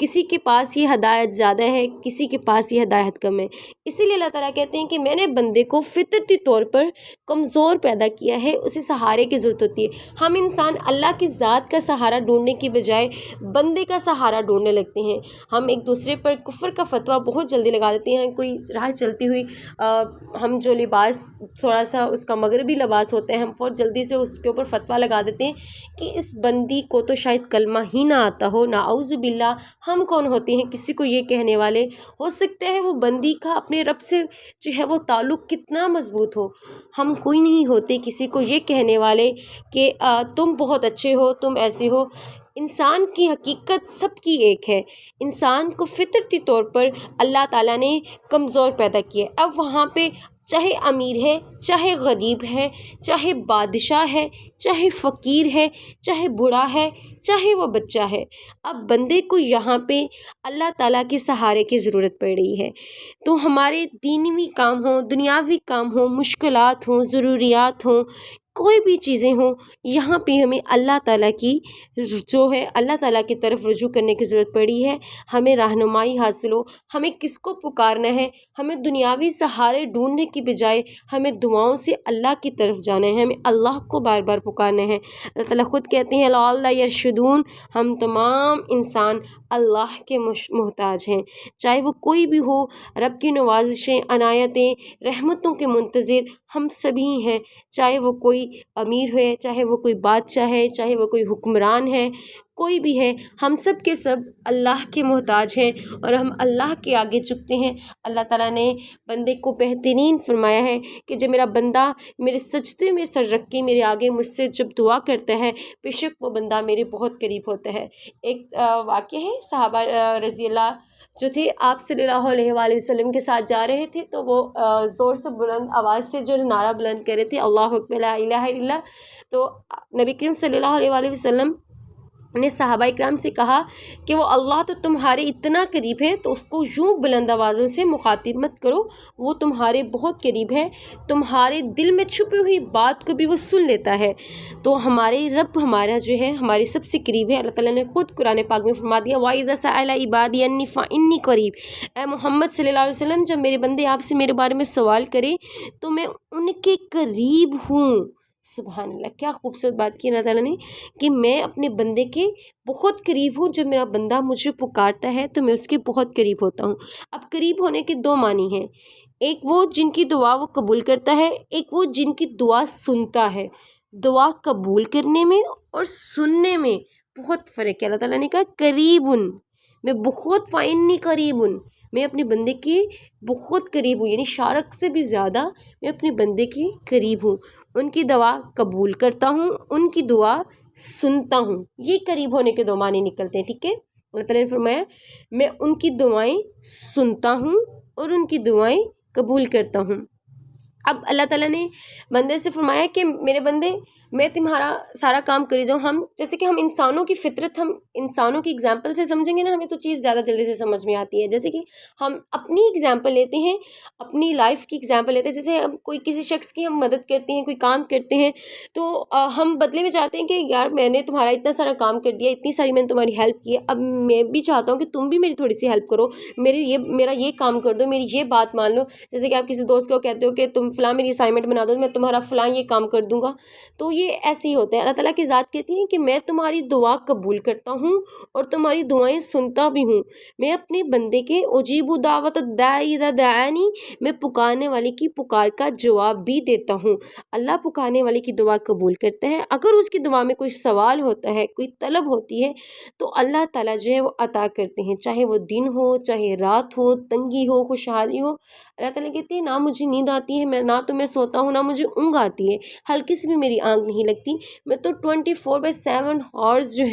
کسی کے پاس یہ ہدایت زیادہ ہے، کسی کے پاس یہ ہدایت کم ہے۔ اسی لیے اللہ تعالیٰ کہتے ہیں کہ میں نے بندے کو فطرتی طور پر کمزور پیدا کیا ہے، اسے سہارے کی ضرورت ہوتی ہے۔ ہم انسان اللہ کی ذات کا سہارا ڈھونڈنے کی بجائے بندے کا سہارا ڈھونڈنے لگتے ہیں۔ ہم ایک دوسرے پر کفر کا فتویٰ بہت جلدی لگا دیتے ہیں۔ کوئی راہ چلتی ہوئی ہم جو لباس تھوڑا سا اس کا مغربی لباس ہوتا ہے، ہم بہت جلدی سے اس کے اوپر فتویٰ لگا دیتے ہیں کہ اس بندی کو تو شاید کلمہ ہی نہ آتا ہو، نعوذ باللہ۔ ہم کون ہوتے ہیں کسی کو یہ کہنے والے؟ ہو سکتا ہے وہ بندی کا اپنے رب سے جو ہے وہ تعلق کتنا مضبوط ہو، ہم کوئی نہیں ہوتے کسی کو یہ کہنے والے کہ تم بہت اچھے ہو، تم ایسے ہو۔ انسان کی حقیقت سب کی ایک ہے۔ انسان کو فطرتی طور پر اللہ تعالیٰ نے کمزور پیدا کیا ہے۔ اب وہاں پہ چاہے امیر ہے، چاہے غریب ہے، چاہے بادشاہ ہے، چاہے فقیر ہے، چاہے بوڑھا ہے، چاہے وہ بچہ ہے، اب بندے کو یہاں پہ اللہ تعالیٰ کے سہارے کی ضرورت پڑ رہی ہے۔ تو ہمارے دینوی کام ہوں، دنیاوی کام ہوں، مشکلات ہوں، ضروریات ہوں، کوئی بھی چیزیں ہوں، یہاں پہ ہمیں اللہ تعالیٰ کی جو ہے اللہ تعالیٰ کی طرف رجوع کرنے کی ضرورت پڑی ہے۔ ہمیں رہنمائی حاصل ہو، ہمیں کس کو پکارنا ہے، ہمیں دنیاوی سہارے ڈھونڈنے کی بجائے ہمیں دعاؤں سے اللہ کی طرف جانا ہے، ہمیں اللہ کو بار بار پکارنا ہے۔ اللہ تعالیٰ خود کہتے ہیں لعلّ یرشدون، ہم تمام انسان اللہ کے محتاج ہیں، چاہے وہ کوئی بھی ہو۔ رب کی نوازشیں، عنایتیں، رحمتوں کے منتظر ہم سبھی ہیں، چاہے وہ کوئی امیر ہے، چاہے وہ کوئی بادشاہ ہے، چاہے وہ کوئی حکمران ہے، کوئی بھی ہے، ہم سب کے سب اللہ کے محتاج ہیں اور ہم اللہ کے آگے جھکتے ہیں۔ اللہ تعالیٰ نے بندے کو بہترین فرمایا ہے کہ جب میرا بندہ میرے سجدے میں سر رکھ کے میرے آگے مجھ سے جب دعا کرتا ہے، بے شک وہ بندہ میرے بہت قریب ہوتا ہے۔ ایک واقعہ ہے، صحابہ رضی اللہ جو تھے آپ صلی اللہ علیہ وآلہ وسلم کے ساتھ جا رہے تھے، تو وہ زور سے بلند آواز سے جو نعرہ بلند کر رہے تھے، اللہ اکبر لا الہ الا اللہ۔ تو نبی کریم صلی اللہ علیہ وآلہ وسلم نے صحابہ اکرام سے کہا کہ وہ اللہ تو تمہارے اتنا قریب ہے تو اس کو یوں بلند آوازوں سے مخاطب مت کرو، وہ تمہارے بہت قریب ہے، تمہارے دل میں چھپی ہوئی بات کو بھی وہ سن لیتا ہے۔ تو ہمارے رب ہمارا جو ہے ہمارے سب سے قریب ہے۔ اللہ تعالیٰ نے خود قرآن پاک میں فرما دیا وَإِذَا سَأَلَ عِبَادِي عَنِّي فَإِنِّي قَرِيبٌ، اے محمد صلی اللہ علیہ وسلم، جب میرے بندے آپ سے میرے بارے میں سوال کریں تو میں ان کے قریب ہوں۔ سبحان اللہ، کیا خوبصورت بات کی اللہ تعالیٰ نے کہ میں اپنے بندے کے بہت قریب ہوں۔ جب میرا بندہ مجھے پکارتا ہے تو میں اس کے بہت قریب ہوتا ہوں۔ اب قریب ہونے کے دو معنی ہیں، ایک وہ جن کی دعا وہ قبول کرتا ہے، ایک وہ جن کی دعا سنتا ہے۔ دعا قبول کرنے میں اور سننے میں بہت فرق ہے۔ اللہ تعالیٰ نے کہا قریبٌ، میں بہت، فَإِنِّي قَرِيبٌ، میں اپنے بندے کے بہت قریب ہوں، یعنی شارک سے بھی زیادہ میں اپنے بندے کے قریب ہوں۔ ان کی دعا قبول کرتا ہوں، ان کی دعا سنتا ہوں۔ یہ قریب ہونے کے دو معنی نکلتے ہیں، ٹھیک ہے۔ اللہ تعالیٰ نے فرمایا میں ان کی دعائیں سنتا ہوں اور ان کی دعائیں قبول کرتا ہوں۔ اب اللہ تعالیٰ نے بندے سے فرمایا کہ میرے بندے میں تمہارا سارا کام کری جاؤں۔ ہم جیسے کہ ہم انسانوں کی فطرت، ہم انسانوں کی اگزامپل سے سمجھیں گے نا، ہمیں تو چیز زیادہ جلدی سے سمجھ میں آتی ہے۔ جیسے کہ ہم اپنی اگزامپل لیتے ہیں، اپنی لائف کی اگزامپل لیتے ہیں، جیسے ہم کوئی کسی شخص کی ہم مدد کرتے ہیں، کوئی کام کرتے ہیں تو ہم بدلے میں چاہتے ہیں کہ یار میں نے تمہارا اتنا سارا کام کر دیا، اتنی ساری میں نے تمہاری ہیلپ کی ہے، اب میں بھی چاہتا ہوں کہ تم بھی میری تھوڑی سی ہیلپ کرو، میرا یہ کام کر دو، میری یہ بات مان لو۔ جیسے کہ آپ کسی دوست کو کہتے ہو کہ تم فلاں میری اسائنمنٹ بنا دو، میں تمہارا فلاں یہ کام کر دوں گا، تو یہ ایسے ہی ہوتا ہے۔ اللہ تعالیٰ کی ذات کہتی ہے کہ میں تمہاری دعا قبول کرتا ہوں اور تمہاری دعائیں سنتا بھی ہوں۔ میں اپنے بندے کے اجیب دعوت الداعی اذا دعانی، میں پکارنے والے کی پکار کا جواب بھی دیتا ہوں۔ اللہ پکارنے والے کی دعا قبول کرتا ہے، اگر اس کی دعا میں کوئی سوال ہوتا ہے، کوئی طلب ہوتی ہے تو اللہ تعالیٰ جو ہے وہ عطا کرتے ہیں، چاہے وہ دن ہو، چاہے رات ہو، تنگی ہو، خوشحالی ہو۔ اللہ تعالیٰ کہتے ہیں نہ مجھے نیند آتی ہے، نہ تو میں سوتا ہوں، نہ مجھے اونگ آتی ہے، ہلکی سے بھی میری آنکھ نہیں لگتی، میں تو 24/7 ہارز جو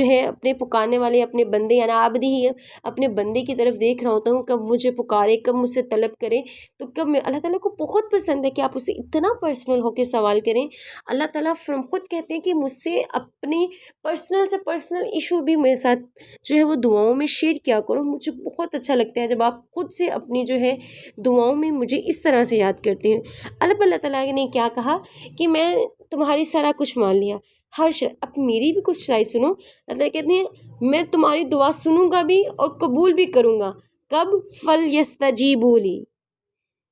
ہے اپنے پکارنے والے اپنے بندے یعنی عابدی ہی اپنے بندے کی طرف دیکھ رہا ہوتا ہوں، کب مجھے پکارے، کب مجھ سے طلب کرے، تو کب میں اللہ تعالیٰ کو بہت پسند ہے کہ آپ اسے اتنا پرسنل ہو کے سوال کریں۔ اللہ تعالیٰ خود کہتے ہیں کہ مجھ سے اپنی پرسنل سے پرسنل ایشو بھی میرے ساتھ جو ہے وہ دعاؤں میں شیئر کیا کرو۔ مجھے بہت اچھا لگتا ہے جب آپ خود سے اپنی جو ہے دعاؤں میں مجھے اس طرح سے یاد کرتے ہیں۔ اللہ تعالیٰ نے کیا کہا کہ میں تمہاری سارا کچھ مان لیا، اب میری بھی کچھ رائے سنو۔ اللہ کہتے ہیں میں تمہاری دعا سنوں گا بھی اور قبول بھی کروں گا. کب؟ فَلْيَسْتَجِيبُوا لِي،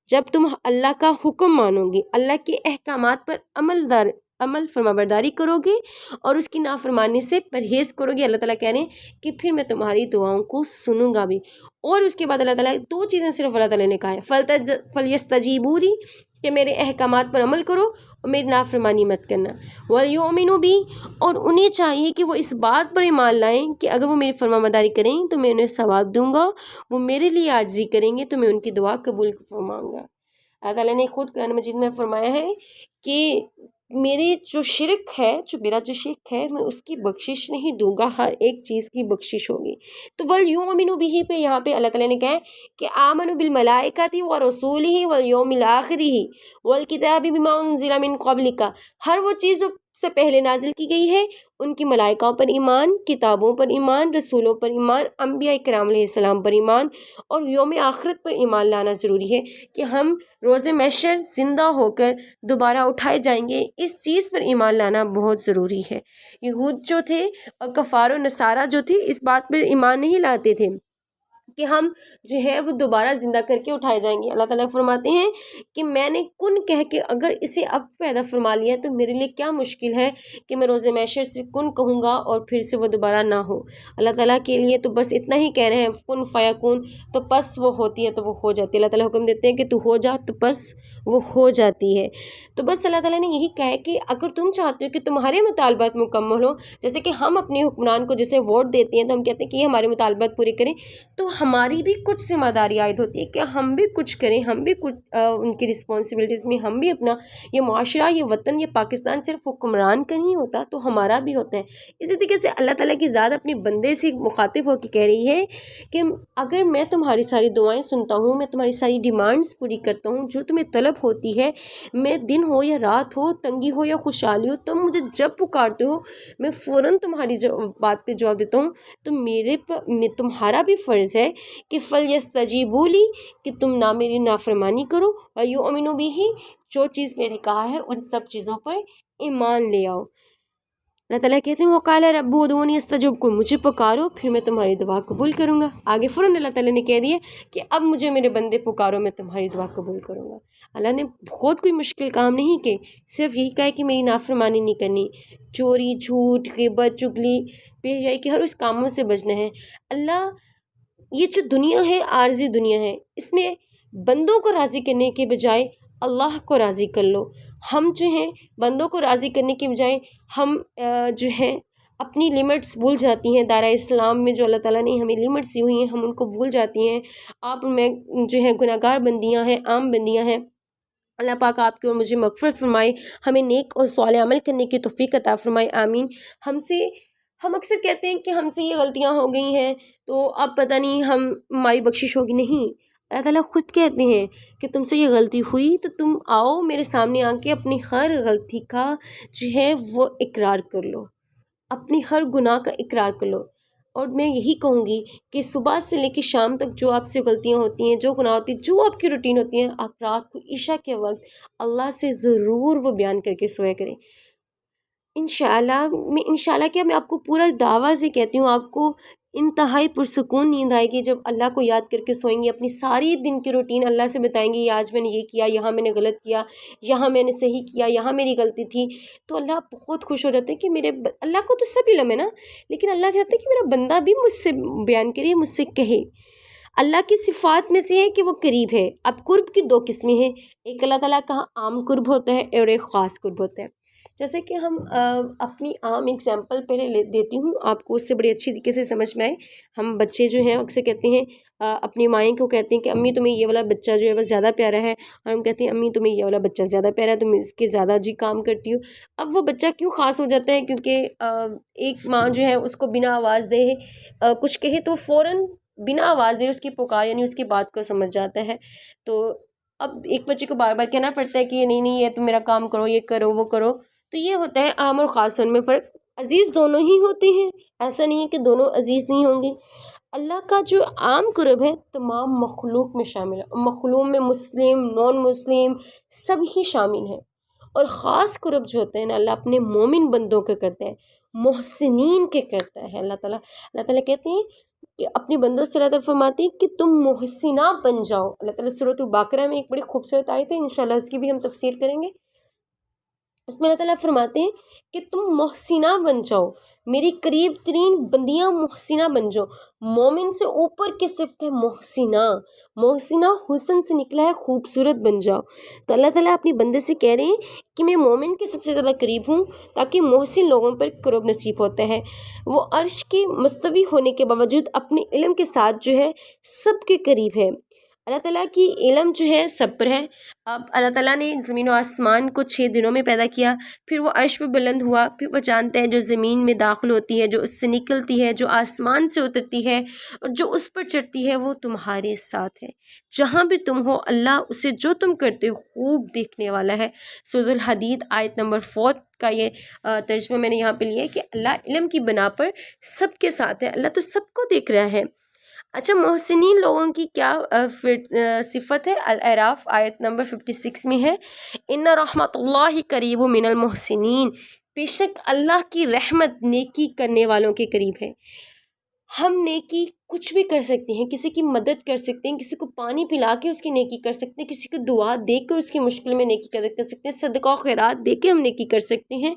جب تم اللہ کا حکم مانو گے، اللہ کے احکامات پر عمل فرما برداری کرو گے اور اس کی نافرمانی سے پرہیز کرو گے. اللہ تعالیٰ کہہ رہے ہیں کہ پھر میں تمہاری دعاؤں کو سنوں گا بھی. اور اس کے بعد اللہ تعالیٰ 2 چیزیں صرف اللہ تعالیٰ نے کہا ہے، فَلْيَسْتَجِيبُوا لِي کہ میرے احکامات پر عمل کرو اور میری نافرمانی مت کرنا، وَلْيُؤْمِنُوا بِي اور انہیں چاہیے کہ وہ اس بات پر ایمان لائیں کہ اگر وہ میری فرما برداری کریں تو میں انہیں ثواب دوں گا، وہ میرے لیے عاجزی کریں گے تو میں ان کی دعا قبول فرماؤں گا. اللہ تعالیٰ نے خود قرآن مجید میں فرمایا ہے کہ میرے جو شرک ہے، میرا جو شرک ہے، میں اس کی بخشش نہیں دوں گا، ہر ایک چیز کی بخشش ہوگی. تو وَلْيُؤْمِنُوا بِهِ پہ یہاں پہ اللہ تعالیٰ نے کہا ہے کہ آمنوا بالملائکۃ ورسولہ والیوم الآخر والکتاب بما انزل من قبلک، ہر وہ چیز جو سے پہلے نازل کی گئی ہے، ان کی ملائکوں پر ایمان، کتابوں پر ایمان، رسولوں پر ایمان، انبیاء کرام علیہ السلام پر ایمان اور یوم آخرت پر ایمان لانا ضروری ہے کہ ہم روز محشر زندہ ہو کر دوبارہ اٹھائے جائیں گے. اس چیز پر ایمان لانا بہت ضروری ہے. یہود جو تھے اور کفار و نصارہ جو تھے اس بات پر ایمان نہیں لاتے تھے کہ ہم جو ہے وہ دوبارہ زندہ کر کے اٹھائے جائیں گے. اللہ تعالیٰ فرماتے ہیں کہ میں نے کن کہہ کے اگر اسے اب پیدا فرما لیا تو میرے لیے کیا مشکل ہے کہ میں روز محشر سے کن کہوں گا اور پھر سے وہ دوبارہ نہ ہو. اللہ تعالیٰ کے لیے تو بس اتنا ہی کہہ رہے ہیں کن فیکون، تو پس وہ ہوتی ہے تو وہ ہو جاتی ہے. اللہ تعالیٰ حکم دیتے ہیں کہ تو ہو جا، تو پس وہ ہو جاتی ہے. تو بس اللہ تعالیٰ نے یہی کہا ہے کہ اگر تم چاہتے ہو کہ تمہارے مطالبات مکمل ہو، جیسے کہ ہم اپنے حکمران کو جیسے ووٹ دیتے ہیں تو ہم کہتے ہیں کہ یہ ہمارے مطالبات پورے کریں، تو ہماری بھی کچھ ذمہ داری عائد ہوتی ہے کہ ہم بھی کچھ کریں، ہم بھی کچھ ان کی رسپانسبلٹیز میں ہم بھی اپنا، یہ معاشرہ، یہ وطن، یہ پاکستان صرف حکمران کا نہیں ہوتا تو ہمارا بھی ہوتا ہے. اسی طریقے سے اللہ تعالیٰ کی ذات اپنے بندے سے مخاطب ہو کے کہہ رہی ہے کہ اگر میں تمہاری ساری دعائیں سنتا ہوں، میں تمہاری ساری ڈیمانڈز پوری کرتا ہوں، جو تمہیں طلب ہوتی ہے، میں دن ہو یا رات ہو، تنگی ہو یا خوشحالی ہو، تم مجھے جب پکارتے ہو میں فوراً تمہاری بات پہ جواب دیتا ہوں. تو میرے پر تمہارا بھی فرض ہے کہ فَلْيَسْتَجِيبُوا لِي کہ تم نہ میری نافرمانی کرو، وَيُؤْمِنُوا بِهِ جو چیز میں نے کہا ہے ان سب چیزوں پر ایمان لے آؤ. اللہ تعالیٰ کہتے ہیں وَقَالَ رَبُّ ادْعُونِی اسْتَجِبْ لَکُم، مجھے پکارو پھر میں تمہاری دعا قبول کروں گا. آگے فوراً اللہ تعالیٰ نے کہہ دیا کہ اب مجھے میرے بندے پکارو، میں تمہاری دعا قبول کروں گا. اللہ نے خود کوئی مشکل کام نہیں کہ صرف یہی کہا ہے کہ میری نافرمانی نہیں کرنی، چوری، جھوٹ، غیبت، چغلی، بے حیائی کے ہر اس کاموں سے بچنا ہے. اللہ یہ جو دنیا ہے عارضی دنیا ہے، اس میں بندوں کو راضی کرنے کے بجائے اللہ کو راضی کر لو. ہم جو ہیں بندوں کو راضی کرنے کے بجائے ہم جو ہیں اپنی لمٹس بھول جاتی ہیں. دائرہ اسلام میں جو اللہ تعالیٰ نے ہمیں لمٹس دی ہوئی ہیں ہم ان کو بھول جاتی ہیں. آپ میں جو ہے گناہ گار بندیاں ہیں، عام بندیاں ہیں. اللہ پاک آپ کی اور مجھے مغفرت فرمائے، ہمیں نیک اور صالح عمل کرنے کی توفیق عطا فرمائے، آمین. ہم اکثر کہتے ہیں کہ ہم سے یہ غلطیاں ہو گئی ہیں تو اب پتہ نہیں ہماری بخشش ہوگی. نہیں، اللہ تعالیٰ خود کہتے ہیں کہ تم سے یہ غلطی ہوئی تو تم آؤ میرے سامنے آ کے اپنی ہر غلطی کا جو ہے وہ اقرار کر لو، اپنی ہر گناہ کا اقرار کر لو. اور میں یہی کہوں گی کہ صبح سے لے کے شام تک جو آپ سے غلطیاں ہوتی ہیں، جو گناہ ہوتی ہیں، جو آپ کی روٹین ہوتی ہیں، آپ رات کو عشاء کے وقت اللہ سے ضرور وہ بیان کر کے سویا کریں. انشاءاللہ کیا میں آپ کو پورا دعویٰ سے کہتی ہوں، آپ کو انتہائی پرسکون نیند آئے گی جب اللہ کو یاد کر کے سوئیں گی. اپنی ساری دن کی روٹین اللہ سے بتائیں گی، آج میں نے یہ کیا، یہاں میں نے غلط کیا، یہاں میں نے صحیح کیا، یہاں میری غلطی تھی. تو اللہ بہت خوش ہو جاتے ہیں کہ اللہ کو تو سب علم ہے نا، لیکن اللہ کہتے ہیں کہ میرا بندہ بھی مجھ سے بیان کرے، مجھ سے کہے. اللہ کی صفات میں سے ہے کہ وہ قریب ہے. اب قرب کی 2 قسمیں ہیں، ایک اللہ تعالیٰ کا عام قرب ہوتا ہے اور ایک خاص قرب ہوتا ہے. جیسے کہ ہم اپنی عام اگزامپل پہلے دیتی ہوں آپ کو، اس سے بڑی اچھی طریقے سے سمجھ میں آئے. ہم بچے جو ہیں اکثر کہتے ہیں اپنی مائیں کو کہتے ہیں کہ امی تمہیں یہ والا بچہ جو ہے وہ زیادہ پیارا ہے، اور ہم کہتے ہیں امی تمہیں یہ والا بچہ زیادہ پیارا ہے، تم اس کے زیادہ جی کام کرتی ہو. اب وہ بچہ کیوں خاص ہو جاتا ہے؟ کیونکہ ایک ماں جو ہے اس کو بنا آواز دے کچھ کہے تو فوراً بنا آواز دے اس کی پکار یعنی اس کی بات کو سمجھ جاتا ہے. تو اب ایک بچے کو بار بار کہنا پڑتا ہے کہ یہ نہیں یہ تم میرا کام کرو، یہ کرو، وہ کرو. تو یہ ہوتا ہے عام اور خاص ان میں فرق. عزیز دونوں ہی ہوتے ہیں، ایسا نہیں ہے کہ دونوں عزیز نہیں ہوں گے. اللہ کا جو عام قرب ہے تمام مخلوق میں شامل ہے، مخلوق میں مسلم، نان مسلم سب ہی شامل ہیں. اور خاص قرب جو ہوتے ہیں نا اللہ اپنے مومن بندوں کے کرتے ہیں، محسنین کے کرتا ہے اللہ تعالیٰ کہتے ہیں کہ اپنے بندوں سے اللہ تعالیٰ فرماتے ہیں کہ تم محسنہ بن جاؤ. اللہ تعالیٰ سورۃ البقرہ میں ایک بڑی خوبصورت آیت ہے، انشاءاللہ اس کی بھی ہم تفسیر کریں گے. اس میں اللہ تعالیٰ فرماتے ہیں کہ تم محسنہ بن جاؤ، میری قریب ترین بندیاں محسنہ بن جاؤ. مومن سے اوپر کی صفت ہے محسنہ. محسنہ حسن سے نکلا ہے، خوبصورت بن جاؤ. تو اللہ تعالیٰ اپنے بندے سے کہہ رہے ہیں کہ میں مومن کے سب سے زیادہ قریب ہوں، تاکہ محسن لوگوں پر قرب نصیب ہوتا ہے. وہ عرش کے مستوی ہونے کے باوجود اپنے علم کے ساتھ جو ہے سب کے قریب ہے. اللہ تعالیٰ کی علم جو ہے سب پر ہے. اب اللہ تعالیٰ نے زمین و آسمان کو 6 دنوں میں پیدا کیا، پھر وہ عرش پہ بلند ہوا، پھر وہ جانتا ہے جو زمین میں داخل ہوتی ہے، جو اس سے نکلتی ہے، جو آسمان سے اترتی ہے اور جو اس پر چڑھتی ہے، وہ تمہارے ساتھ ہے. جہاں بھی تم ہو اللہ اسے جو تم کرتے ہو خوب دیکھنے والا ہے. سورۃ الحدید آیت نمبر 4 کا یہ ترجمہ میں نے یہاں پہ لیا ہے کہ اللہ علم کی بنا پر سب کے ساتھ ہے، اللہ تو سب کو دیکھ رہا ہے. اچھا، محسنین لوگوں کی کیا صفت ہے؟ الاعراف آیت نمبر 56 میں ہے، ان رحمت اللہ قریب من المحسنین، بے شک اللہ کی رحمت نیکی کرنے والوں کے قریب ہے. ہم نیکی کچھ بھی کر سکتے ہیں، کسی کی مدد کر سکتے ہیں، کسی کو پانی پلا کے اس کی نیکی کر سکتے ہیں، کسی کو دعا دے کر اس کی مشکل میں نیکی کر سکتے ہیں، صدقہ و خیرات دے کے ہم نیکی کر سکتے ہیں.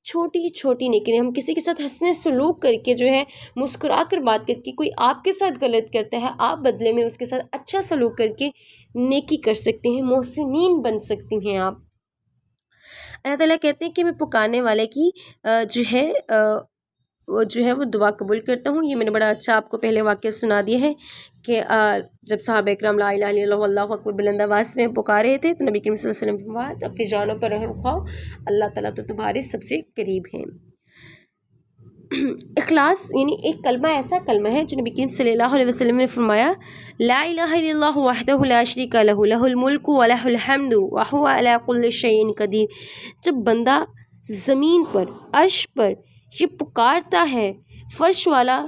چھوٹی چھوٹی نیکی، ہم کسی کے ساتھ حسن سلوک کر کے جو ہے مسکرا کر بات کر کے، کوئی آپ کے ساتھ غلط کرتا ہے آپ بدلے میں اس کے ساتھ اچھا سلوک کر کے نیکی کر سکتے ہیں، محسنین بن سکتی ہیں آپ. اللہ تعالیٰ کہتے ہیں کہ میں پکارنے والے کی وہ دعا قبول کرتا ہوں. یہ میں نے بڑا اچھا آپ کو پہلے واقعہ سنا دیا ہے کہ جب صحابہ اکرام لا الہ الا اللہ واللہ اکبر بلند آواز میں پکارے تھے تو نبی کریم صلی اللہ علیہ وسلم فرمایا اپنی جانوں پر رحم کھاؤ، اللہ تعالیٰ تو تمہارے سب سے قریب ہیں. اخلاص یعنی ایک کلمہ، ایسا کلمہ ہے جو نبی کریم صلی اللہ علیہ وسلم نے فرمایا لا الہ الا اللہ وحدہ لا شریک لہ لہ الملک و لہ الحمد وہو علی کل شیء قدیر. جب بندہ زمین پر، عرش پر یہ پکارتا ہے، فرش والا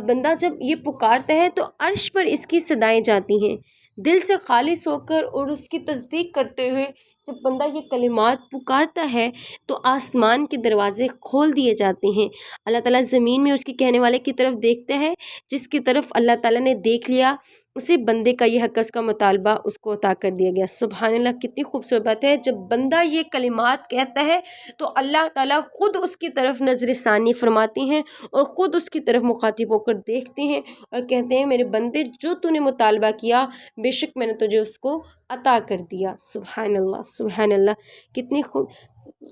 بندہ جب یہ پکارتا ہے تو عرش پر اس کی صدائیں جاتی ہیں. دل سے خالص ہو کر اور اس کی تصدیق کرتے ہوئے جب بندہ یہ کلمات پکارتا ہے تو آسمان کے دروازے کھول دیے جاتے ہیں. اللہ تعالیٰ زمین میں اس کے کہنے والے کی طرف دیکھتا ہے، جس کی طرف اللہ تعالیٰ نے دیکھ لیا اسے بندے کا یہ حق، اس کا مطالبہ اس کو عطا کر دیا گیا. سبحان اللہ، کتنی خوبصورت بات ہے. جب بندہ یہ کلمات کہتا ہے تو اللہ تعالیٰ خود اس کی طرف نظر ثانی فرماتے ہیں اور خود اس کی طرف مخاطب ہو کر دیکھتے ہیں اور کہتے ہیں میرے بندے جو تو نے مطالبہ کیا بے شک میں نے تجھے اس کو عطا کر دیا. سبحان اللہ سبحان اللہ، کتنی خوب.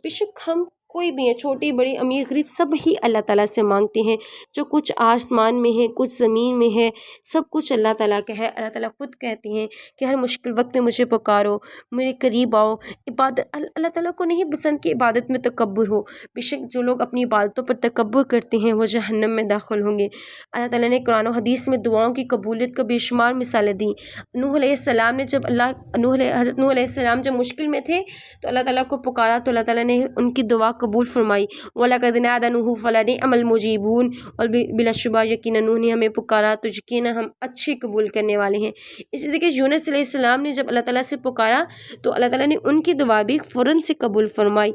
بے شک ہم کوئی بھی ہیں، چھوٹی بڑی امیر غریب، سب ہی اللہ تعالیٰ سے مانگتے ہیں. جو کچھ آسمان میں ہے، کچھ زمین میں ہے، سب کچھ اللہ تعالیٰ کا ہے. اللہ تعالیٰ خود کہتے ہیں کہ ہر مشکل وقت میں مجھے پکارو، میرے قریب آؤ. عبادت اللہ تعالیٰ کو نہیں پسند کہ عبادت میں تکبر ہو. بے شک جو لوگ اپنی عبادتوں پر تکبر کرتے ہیں وہ جہنم میں داخل ہوں گے. اللہ تعالیٰ نے قرآن و حدیث میں دعاؤں کی قبولیت کا بے شمار مثالیں دیں. نوح علیہ السلام نے حضرت نوح علیہ السلام جب مشکل میں تھے تو اللہ تعالیٰ کو پکارا تو اللہ تعالیٰ نے ان کی دعا قبول فرمائی. وَلَقَدْ نَادَا نُوحٌ فَلَنِعْمَ الْمُجِيبُونَ، اور بلا شبہ یقیناً نوح نے ہمیں پکارا تو یقیناً ہم اچھی قبول کرنے والے ہیں. اسی طرح یونس علیہ السلام نے جب اللہ تعالیٰ سے پکارا تو اللہ تعالیٰ نے ان کی دعا بھی فوراً سے قبول فرمائی.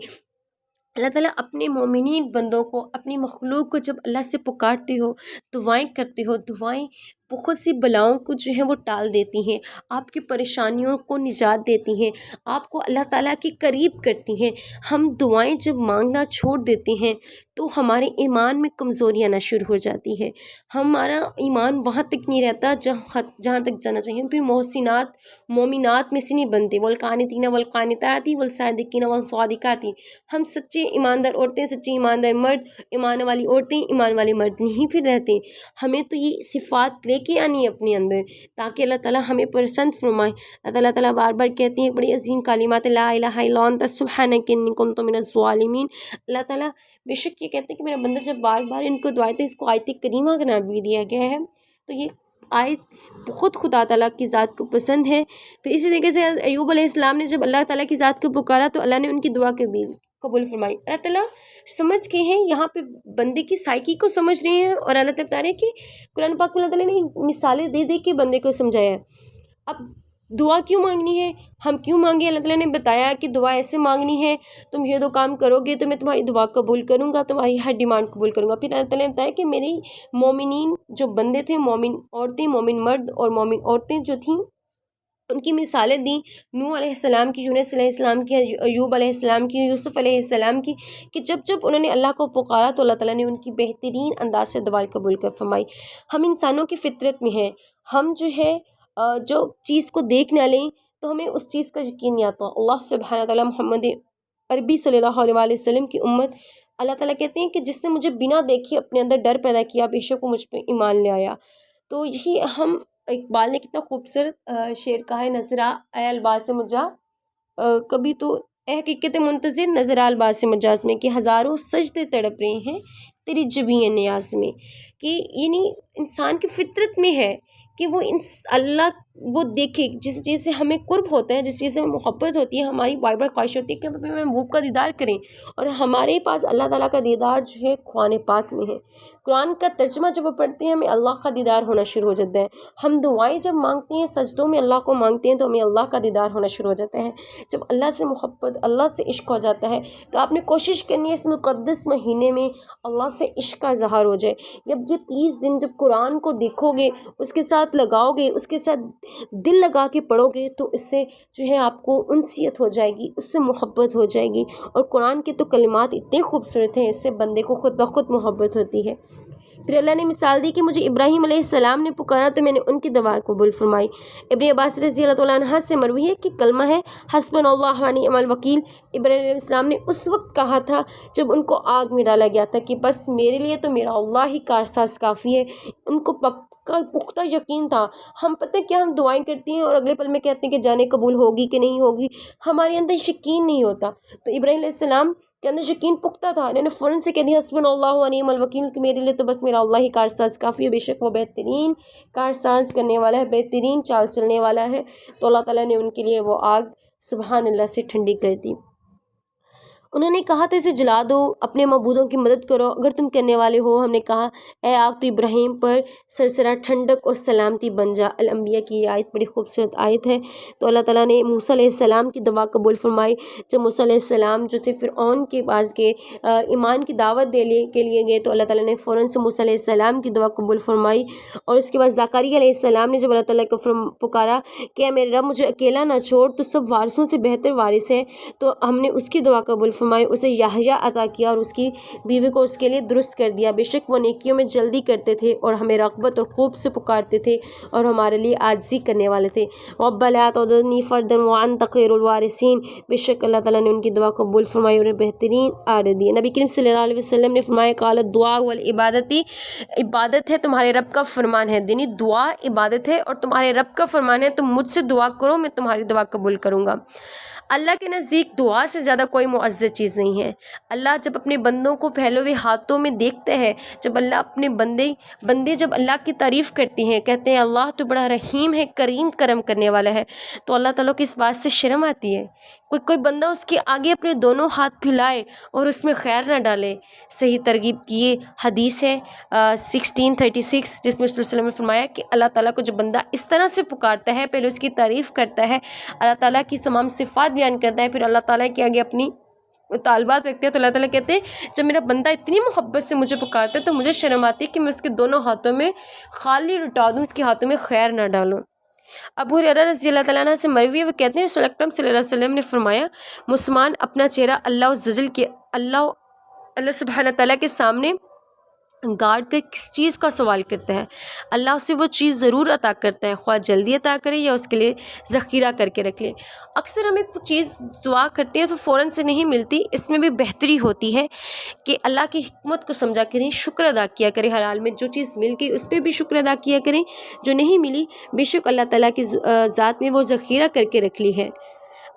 اللہ تعالیٰ اپنے مومنین بندوں کو، اپنی مخلوق کو جب اللہ سے پکارتے ہو، دعائیں کرتے ہو، دعائیں بہت سی بلاؤں کو جو ہے وہ ٹال دیتی ہیں، آپ کی پریشانیوں کو نجات دیتی ہیں، آپ کو اللہ تعالیٰ کے قریب کرتی ہیں. ہم دعائیں جب مانگنا چھوڑ دیتے ہیں تو ہمارے ایمان میں کمزوری آنا شروع ہو جاتی ہے. ہمارا ایمان وہاں تک نہیں رہتا جہاں تک جانا چاہیے. ہم پھر محسنات مومنات میں سے نہیں بنتے. والقانتین والقانتات والصادقین والصادقات. ہم سچے ایماندار عورتیں، سچے ایماندار مرد، ایمان والی عورتیں، ایمان والے مرد نہیں پھر رہتے. ہمیں تو یہ صفات لے کے آنی ہے اپنے اندر تاکہ اللہ تعالیٰ ہمیں پسند فرمائے. اللہ تعالیٰ بار بار کہتے ہیں بڑی عظیم کلمات لا الہ الا انت سبحانک انی کنت من الظالمین. اللہ تعالیٰ بے شک یہ کہتے ہیں کہ میرا بندہ جب بار بار ان کو دعائیں، اس کو آیت کریمہ کا نام بھی دیا گیا ہے تو یہ آیت بہت خدا تعالیٰ کی ذات کو پسند ہے. پھر اسی طریقے سے ایوب علیہ السلام نے جب اللہ تعالیٰ کی ذات کو پکارا تو اللہ نے ان کی دعا قبول فرمائی. اللہ تعالیٰ سمجھ کے ہیں، یہاں پہ بندے کی سائیکی کو سمجھ رہے ہیں اور اللہ تعالیٰ بتا رہے ہیں کہ قرآن پاک میں اللہ تعالیٰ نے مثالیں دے دے کے بندے کو سمجھایا ہے. اب دعا کیوں مانگنی ہے، ہم کیوں مانگیں؟ اللہ تعالیٰ نے بتایا کہ دعا ایسے مانگنی ہے، تم یہ دو کام کرو گے تو میں تمہاری دعا قبول کروں گا، تمہاری ہر ڈیمانڈ قبول کروں گا۔ پھر اللہ تعالیٰ نے بتایا کہ میری مومنین جو بندے تھے، مومن عورتیں، مومن مرد اور مومن عورتیں جو تھیں، ان کی مثالیں دیں، نوح علیہ السلام کی، یونس علیہ السلام کی، ایوب علیہ السلام کی، یوسف علیہ السلام کی، کہ جب انہوں نے اللہ کو پکارا تو اللہ تعالیٰ نے ان کی بہترین انداز سے دعا قبول کر فرمائی۔ ہم انسانوں کی فطرت میں ہیں، ہم جو ہے جو چیز کو دیکھ نہ لیں تو ہمیں اس چیز کا یقین نہیں آتا۔ اللہ سبحانہ تعالیٰ محمد عربی صلی اللہ علیہ وآلہ وسلم کی امت، اللہ تعالیٰ کہتے ہیں کہ جس نے مجھے بنا دیکھے اپنے اندر ڈر پیدا کیا، بے شک وہ مجھ پہ ایمان لے آیا۔ تو یہی ہم، اقبال نے کتنا خوبصورت شعر کہا ہے، نظر اے الباس مجا، کبھی تو اے حقیقت منتظر نظر آ الباس مجاز میں، کہ ہزاروں سجدے تڑپ رہے ہیں تیری جبیں نیاز میں، کہ یعنی انسان کی فطرت میں ہے کہ وہ اللہ وہ دیکھے، جس چیز سے ہمیں قرب ہوتا ہے، جس چیز سے ہمیں محبت ہوتی ہے، ہماری بار بار خواہش ہوتی ہے کہ ہم اپنے محبوب کا دیدار کریں، اور ہمارے پاس اللہ تعالیٰ کا دیدار جو ہے قرآن پاک میں ہے۔ قرآن کا ترجمہ جب پڑھتے ہیں ہمیں اللہ کا دیدار ہونا شروع ہو جاتا ہے۔ ہم دعائیں جب مانگتے ہیں، سجدوں میں اللہ کو مانگتے ہیں، تو ہمیں اللہ کا دیدار ہونا شروع ہو جاتا ہے۔ جب اللہ سے محبت، اللہ سے عشق ہو جاتا ہے تو آپ نے کوشش کرنی ہے اس مقدس مہینے میں اللہ سے عشق کا اظہار ہو جائے۔ جب 30 دن جب قرآن کو دیکھو گے، اس کے ساتھ لگاؤ گے، اس کے ساتھ دل لگا کے پڑھو گے، تو اس سے جو ہے آپ کو انسیت ہو جائے گی، اس سے محبت ہو جائے گی۔ اور قرآن کے تو کلمات اتنے خوبصورت ہیں، اس سے بندے کو خود بخود محبت ہوتی ہے۔ پھر اللہ نے مثال دی کہ مجھے ابراہیم علیہ السلام نے پکارا تو میں نے ان کی دعا قبول فرمائی۔ ابن عباس رضی اللہ تعالیٰ عنہ سے مروی ہے کہ کلمہ ہے حسبنا اللہ و نعم الوکیل، ابراہیم علیہ السلام نے اس وقت کہا تھا جب ان کو آگ میں ڈالا گیا تھا کہ بس میرے لیے تو میرا اللہ ہی کارساز کافی ہے۔ ان کو پکا پختہ یقین تھا۔ ہم پتہ کیا، ہم دعائیں کرتی ہیں اور اگلے پل میں کہتے ہیں کہ جانے قبول ہوگی کہ نہیں ہوگی، ہمارے اندر یقین نہیں ہوتا۔ تو ابراہیم علیہ السلام کے اندر یقین پختہ تھا، انہوں نے فوراً سے کہہ دیا حسبنا اللہ و نعم الوکیل، کہ میرے لیے تو بس میرا اللہ ہی کارساز کافی ہے، بے شک وہ بہترین کارساز کرنے والا ہے، بہترین چال چلنے والا ہے۔ تو اللہ تعالیٰ نے ان کے لیے وہ آگ سبحان اللہ سے ٹھنڈی کر دی۔ انہوں نے کہا تھا اسے جلا دو، اپنے معبودوں کی مدد کرو اگر تم کرنے والے ہو۔ ہم نے کہا اے آگ تو ابراہیم پر سرسرا ٹھنڈک اور سلامتی بن جا۔ الانبیاء کی یہ آیت بڑی خوبصورت آیت ہے۔ تو اللہ تعالیٰ نے موسیٰ علیہ السلام کی دعا قبول فرمائی۔ جب موسیٰ علیہ السلام جو تھے فرعون کے پاس گئے، ایمان کی دعوت دینے کے لیے گئے، تو اللہ تعالیٰ نے فوراً سے موسیٰ علیہ السلام کی دعا قبول فرمائی۔ اور اس کے بعد زکریا علیہ السلام نے جب اللہ تعالیٰ کو پکارا کہ اے میرے رب مجھے اکیلا نہ چھوڑ، تو سب وارثوں سے بہتر وارث ہے، تو ہم نے اس کی دعا قبول فرمائی، اسے یحییٰ عطا کیا اور اس کی بیوی کو اس کے لیے درست کر دیا۔ بے شک وہ نیکیوں میں جلدی کرتے تھے اور ہمیں رغبت اور خوب سے پکارتے تھے اور ہمارے لیے عاجزی کرنے والے تھے۔ رب لا تذرنی فردا وانت خیر الوارثین، بے شک اللہ تعالیٰ نے ان کی دعا قبول فرمائی اور بہترین آر دی۔ نبی کریم صلی اللہ علیہ وسلم نے فرمایا قال الدعاء والعبادتی، عبادت ہے تمہارے رب کا فرمان ہے، یعنی دعا عبادت ہے اور تمہارے رب کا فرمان ہے، تم مجھ سے دعا کرو میں تمہاری دعا قبول کروں گا۔ اللہ کے نزدیک دعا سے زیادہ کوئی معزز چیز نہیں ہے۔ اللہ جب اپنے بندوں کو پھیلے ہاتھوں میں دیکھتے ہیں، جب اللہ اپنے بندے جب اللہ کی تعریف کرتے ہیں، کہتے ہیں اللہ تو بڑا رحیم ہے، کریم کرم کرنے والا ہے، تو اللہ تعالیٰ کو اس بات سے شرم آتی ہے کوئی بندہ اس کے آگے اپنے دونوں ہاتھ پھیلائے اور اس میں خیر نہ ڈالے۔ صحیح ترغیب کی یہ حدیث ہے 1636، جس میں رسول اللہ علیہ وسلم نے فرمایا کہ اللہ تعالیٰ کو جب بندہ اس طرح سے پکارتا ہے، پہلے اس کی تعریف کرتا ہے، اللہ تعالیٰ کی تمام صفات بیان کرتا ہے، پھر اللہ تعالیٰ کے آگے اپنی طالبات رکھتے ہیں، تو اللہ تعالیٰ کہتے ہیں جب میرا بندہ اتنی محبت سے مجھے پکارتا ہے تو مجھے شرم آتی ہے کہ میں اس کے دونوں ہاتھوں میں خالی لٹا دوں، اس کے ہاتھوں میں خیر نہ ڈالوں۔ ابو ہریرہ رضی اللہ تعالیٰ عنہ سے مروی ہے، وہ کہتے ہیں رسول اکرم صلی اللہ علیہ وسلم نے فرمایا مسلمان اپنا چہرہ اللہ سبحانہ تعالیٰ کے سامنے گارڈ کر کس چیز کا سوال کرتا ہے، اللہ اسے وہ چیز ضرور عطا کرتا ہے، خواہ جلدی عطا کرے یا اس کے لیے ذخیرہ کر کے رکھ لے۔ اکثر ہم ایک چیز دعا کرتے ہیں تو فوراً سے نہیں ملتی، اس میں بھی بہتری ہوتی ہے کہ اللہ کی حکمت کو سمجھا کریں، شکر ادا کیا کریں، ہر حال میں جو چیز مل گئی اس پہ بھی شکر ادا کیا کریں، جو نہیں ملی بے شک اللہ تعالیٰ کی ذات نے وہ ذخیرہ کر کے رکھ لی ہے۔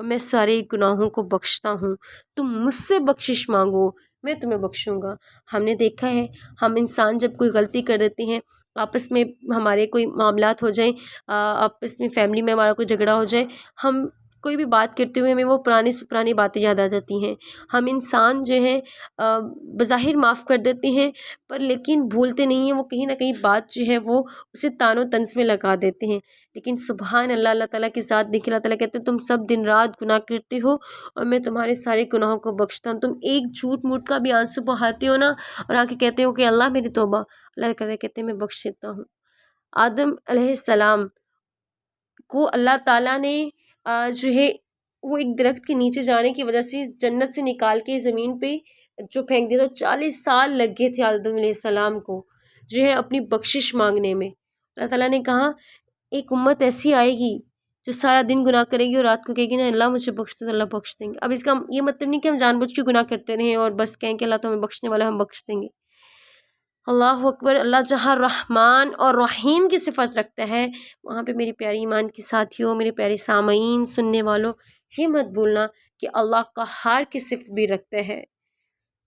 اور میں سارے گناہوں کو بخشتا ہوں، تم مجھ سے بخشش مانگو میں تمہیں بخشوں گا۔ ہم نے دیکھا ہے ہم انسان جب کوئی غلطی کر دیتے ہیں، آپس میں ہمارے کوئی معاملات ہو جائیں، آپس میں فیملی میں ہمارا کوئی جھگڑا ہو جائے، ہم کوئی بھی بات کرتے ہوئے ہمیں وہ پرانی سے پرانی باتیں یاد آ جاتی ہیں۔ ہم انسان جو ہیں بظاہر معاف کر دیتے ہیں، پر لیکن بھولتے نہیں ہیں، وہ کہیں نہ کہیں بات جو ہے وہ اسے تان و طنز میں لگا دیتے ہیں۔ لیکن سبحان اللہ، اللہ تعالیٰ کی ذات دیکھیں، اللہ تعالیٰ کہتے ہیں تم سب دن رات گناہ کرتے ہو اور میں تمہارے سارے گناہوں کو بخشتا ہوں۔ تم ایک جھوٹ موٹ کا بھی آنسو بہاتے ہو نا اور آ کے کہتے ہو کہ اللہ میری توبہ، اللہ تعالیٰ کہتے ہیں میں بخش دیتا ہوں۔ آدم علیہ السلام کو اللہ تعالیٰ نے جو ہے وہ ایک درخت کے نیچے جانے کی وجہ سے جنت سے نکال کے زمین پہ جو پھینک دیا، تو 40 سال لگ گئے تھے آدم علیہ السلام کو جو ہے اپنی بخشش مانگنے میں۔ اللہ تعالیٰ نے کہا ایک امت ایسی آئے گی جو سارا دن گناہ کرے گی اور رات کو کہے گی نا اللہ مجھے بخش دے، تو اللہ بخش دیں گے۔ اب اس کا یہ مطلب نہیں کہ ہم جان بوجھ کے گناہ کرتے رہیں اور بس کہیں کہ اللہ تو ہمیں بخشنے والا، ہم بخش دیں گے۔ اللہ اکبر، اللہ جہاں رحمان اور رحیم کی صفت رکھتا ہے، وہاں پہ میری پیاری ایمان کی ساتھیوں، میرے پیارے سامعین، سننے والوں، یہ مت بھولنا کہ اللہ قہار کی صفت بھی رکھتا ہے۔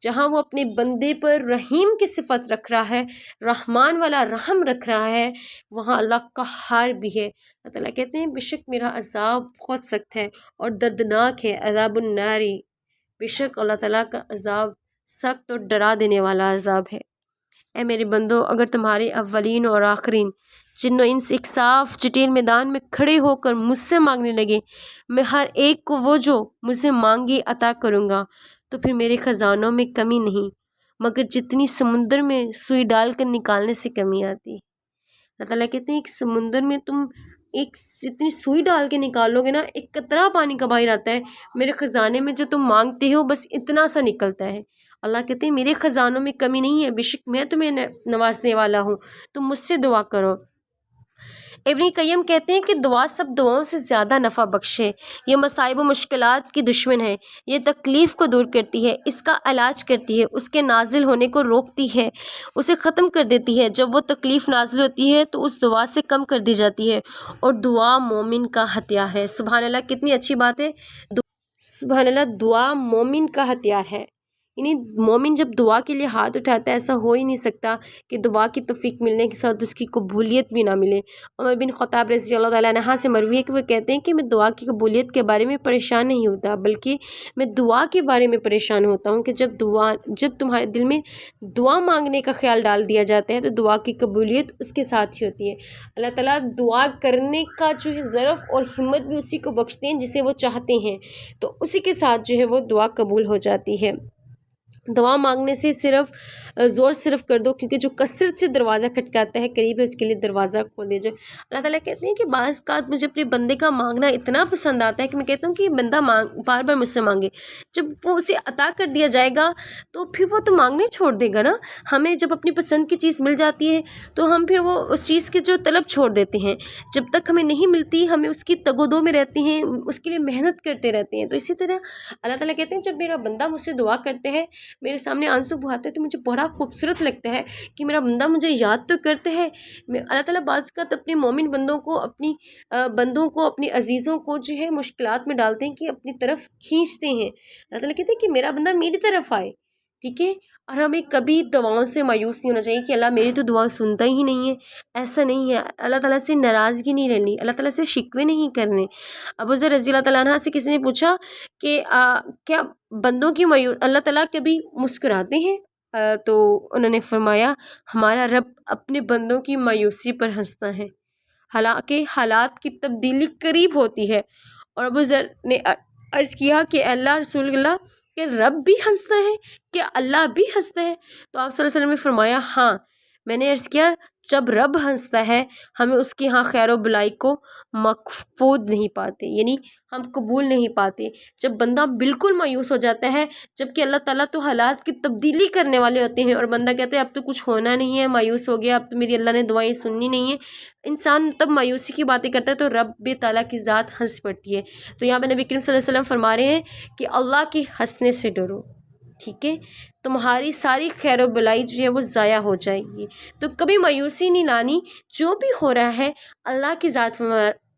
جہاں وہ اپنے بندے پر رحیم کی صفت رکھ رہا ہے، رحمان والا رحم رکھ رہا ہے، وہاں اللہ قہار بھی ہے۔ اللہ تعالیٰ کہتے ہیں بے شک میرا عذاب بہت سخت ہے اور دردناک ہے، عذاب الناری، بے شک اللہ تعالیٰ کا عذاب سخت اور ڈرا دینے والا عذاب ہے۔ اے میرے بندو، اگر تمہارے اولین اور آخرین جن و انس ایک صاف چٹیل میدان میں کھڑے ہو کر مجھ سے مانگنے لگے، میں ہر ایک کو وہ جو مجھ سے مانگے عطا کروں گا، تو پھر میرے خزانوں میں کمی نہیں مگر جتنی سمندر میں سوئی ڈال کر نکالنے سے کمی آتی۔ اللہ تعالیٰ کہتے ہیں ایک سمندر میں تم ایک اتنی سوئی ڈال کے نکالو گے نا، ایک قطرہ پانی کا باہر آتا ہے، میرے خزانے میں جو تم مانگتے ہو بس اتنا سا نکلتا ہے۔ اللہ کہتے ہیں میرے خزانوں میں کمی نہیں ہے، بے شک میں تمہیں نوازنے والا ہوں، تم مجھ سے دعا کرو۔ ابن قیم کہتے ہیں کہ دعا سب دعاؤں سے زیادہ نفع بخش ہے، یہ مصائب و مشکلات کی دشمن ہے، یہ تکلیف کو دور کرتی ہے، اس کا علاج کرتی ہے، اس کے نازل ہونے کو روکتی ہے، اسے ختم کر دیتی ہے۔ جب وہ تکلیف نازل ہوتی ہے تو اس دعا سے کم کر دی جاتی ہے، اور دعا مومن کا ہتھیار ہے۔ سبحان اللہ، کتنی اچھی بات ہے، سبحان اللہ، دعا مومن کا ہتھیار ہے۔ یعنی مومن جب دعا کے لیے ہاتھ اٹھاتا ہے، ایسا ہو ہی نہیں سکتا کہ دعا کی توفیق ملنے کے ساتھ اس کی قبولیت بھی نہ ملے۔ عمر بن خطاب رضی اللہ تعالیٰ عنہ سے مروی ہے کہ وہ کہتے ہیں کہ میں دعا کی قبولیت کے بارے میں پریشان نہیں ہوتا، بلکہ میں دعا کے بارے میں پریشان ہوتا ہوں کہ جب تمہارے دل میں دعا مانگنے کا خیال ڈال دیا جاتا ہے تو دعا کی قبولیت اس کے ساتھ ہی ہوتی ہے۔ اللہ تعالیٰ دعا کرنے کا جو ہے ظرف اور ہمت بھی اسی کو بخشتے ہیں جسے وہ چاہتے ہیں، تو اسی کے ساتھ جو ہے وہ دعا قبول ہو جاتی ہے۔ دعا مانگنے سے صرف زور صرف کر دو، کیونکہ جو کثرت سے دروازہ کھٹکاتا ہے قریب ہے اس کے لیے دروازہ کھول دیا جائے۔ اللہ تعالیٰ کہتے ہیں کہ بعض اوقات مجھے اپنے بندے کا مانگنا اتنا پسند آتا ہے کہ میں کہتا ہوں کہ بندہ بار بار مجھ سے مانگے، جب وہ اسے عطا کر دیا جائے گا تو پھر وہ تو مانگنے چھوڑ دے گا نا۔ ہمیں جب اپنی پسند کی چیز مل جاتی ہے تو ہم پھر وہ اس چیز کی جو طلب چھوڑ دیتے ہیں، جب تک ہمیں نہیں ملتی ہمیں اس کی تگ و دو میں رہتے ہیں، اس کے لیے محنت کرتے رہتے ہیں۔ تو اسی طرح اللہ تعالیٰ کہتے ہیں جب میرا بندہ مجھ سے دعا کرتے ہیں، میرے سامنے آنسو بہاتے ہیں، تو مجھے بڑا خوبصورت لگتا ہے کہ میرا بندہ مجھے یاد تو کرتا ہے۔ اللہ تعالیٰ بعض اوقات اپنے مومن بندوں کو، اپنی عزیزوں کو جو ہے مشکلات میں ڈالتے ہیں کہ اپنی طرف کھینچتے ہیں۔ اللہ تعالیٰ کہتے ہیں کہ میرا بندہ میری طرف آئے، ٹھیک ہے، اور ہمیں کبھی دعاؤں سے مایوس نہیں ہونا چاہیے کہ اللہ میری تو دعا سنتا ہی نہیں ہے۔ ایسا نہیں ہے، اللہ تعالیٰ سے ناراضگی نہیں رہنی، اللہ تعالیٰ سے شکوے نہیں کرنے۔ ابو ذر رضی اللہ تعالیٰ عنہ سے کسی نے پوچھا کہ کیا بندوں کی اللہ تعالیٰ کبھی مسکراتے ہیں؟ تو انہوں نے فرمایا ہمارا رب اپنے بندوں کی مایوسی پر ہنستا ہے، حالانکہ حالات کی تبدیلی قریب ہوتی ہے۔ اور ابو ذر نے عرض کیا کہ اللہ رسول اللہ کہ رب بھی ہنستا ہے، کہ اللہ بھی ہنستا ہے؟ تو آپ صلی اللہ علیہ وسلم نے فرمایا ہاں۔ میں نے عرض کیا جب رب ہنستا ہے ہمیں اس کے ہاں خیر و بلائی کو مقفود نہیں پاتے، یعنی ہم قبول نہیں پاتے۔ جب بندہ بالکل مایوس ہو جاتا ہے، جبکہ اللہ تعالیٰ تو حالات کی تبدیلی کرنے والے ہوتے ہیں، اور بندہ کہتا ہے اب تو کچھ ہونا نہیں ہے، مایوس ہو گیا، اب تو میری اللہ نے دعائیں سننی نہیں ہیں، انسان تب مایوسی کی باتیں کرتا ہے تو رب تعالیٰ کی ذات ہنس پڑتی ہے۔ تو یہاں پہ نبی کریم صلی اللہ علیہ وسلم فرما رہے ہیں کہ اللہ کے ہنسنے سے ڈرو، ٹھیک ہے، تمہاری ساری خیر و بلائی جو ہے وہ ضائع ہو جائے گی۔ تو کبھی مایوسی نہیں لانی، جو بھی ہو رہا ہے اللہ کی ذات